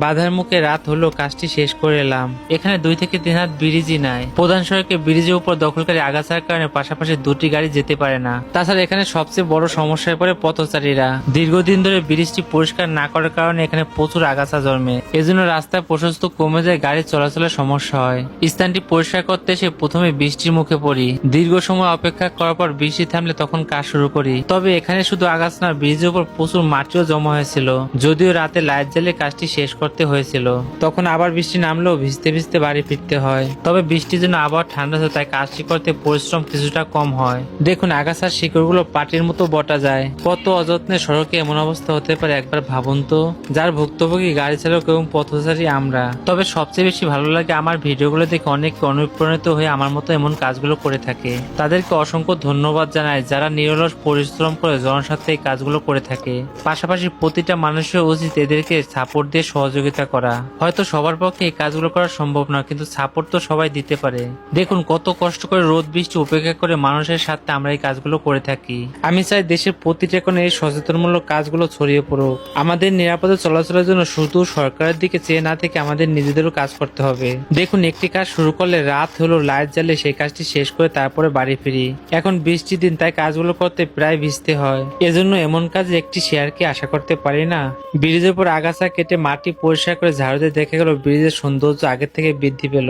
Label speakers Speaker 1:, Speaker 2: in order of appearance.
Speaker 1: বাধার মুখে রাত হলো, কাজটি শেষ করে এলাম। এখানে 2 থেকে 3 হাত ব্রিজই নাই। প্রধান সড়কে ব্রিজের উপর দখলকারী আগাছার কারণে পাশাপাশি দুটি গাড়ি যেতে পারে না। তাছাড়া এখানে সবচেয়ে বড় সমস্যায় পড়ে পথচারীরা। দীর্ঘদিন ধরে ব্রিজটি পরিষ্কার না করার কারণে এখানে প্রচুর আগাছা জন্মে। এজন্য রাস্তায় প্রশস্ত কমে যায়, গাড়ি চলাচলের সমস্যা হয়। স্থানটি পরিষ্কার করতে এসে প্রথমে বৃষ্টির মুখে পড়ি। দীর্ঘ সময় অপেক্ষা করার পর বৃষ্টি থামলে তখন কাজ শুরু করি। তবে এখানে শুধু আগাছা না, ব্রিজের উপর প্রচুর মাটিও জমা হয়েছিল। যদিও রাতে লাইট জ্বালিয়ে কাজটি শেষ করতে হয়েছিল। তখন আবার বৃষ্টি নামলেও ভিজতে ভিজতে বাড়ি ফিরতে হয়। তবে বৃষ্টির জন্য আবার ঠান্ডা হয়, তাই কাজটি করতে পরিশ্রম কিছুটা কম হয়। দেখুন, আগাছার শিকড়গুলো পাটির মতো বটা যায়। কত অযত্নে সড়কে এমন অবস্থা হতে পারে একবার ভাবুন তো। যার ভুক্তভোগী গাড়ি চালক এবং পথচারী আমরা। তবে সবচেয়ে বেশি ভালো লাগে আমার ভিডিওগুলো দেখে অনেকে অনুপ্রাণিত হয়ে আমার মতো এমন কাজগুলো করে থাকে। তাদেরকে অসংখ্য ধন্যবাদ জানাই, যারা নিরলস পরিশ্রম করে জনস্বার্থে এই কাজগুলো করে থাকে। পাশাপাশি প্রতিটা মানুষের উচিত এদেরকে সাপোর্ট দিয়ে সহযোগিতা করা। হয়তো সবার পক্ষে এই কাজগুলো করা সম্ভব না, কিন্তু সাপোর্ট তো সবাই দিতে পারে। দেখুন কত কষ্ট করে রোদ বৃষ্টি উপেক্ষা করে মানুষের সাথে আমরা এই কাজগুলো করে থাকি। আমি চাই দেশের প্রতিটা কোণে এই সচেতনমূলক কাজগুলো ছড়িয়ে পড়ুক। আমাদের নিরাপদে চলাচলের জন্য শুধু সরকারের দিকে চেয়ে না থেকে আমাদের নিজেদেরও কাজ করতে হবে। দেখুন, একটি কাজ শুরু করলে রাত হলো লাইট জ্বালিয়ে সেই কাজটি শেষ করে তারপরে বাড়ি ফিরি। এখন বৃষ্টির দিন, তাই কাজগুলো করতে প্রায় ভিজতে হয়। এজন্য এমন কাজে একটি শেয়ার কি আশা করতে পারি না? ব্রিজের উপর আগাছা কেটে মাটি পরিষ্কার করে ঝাড়ু দিয়ে দেখা গেল ব্রিজের সৌন্দর্য আগের থেকে বৃদ্ধি পেল।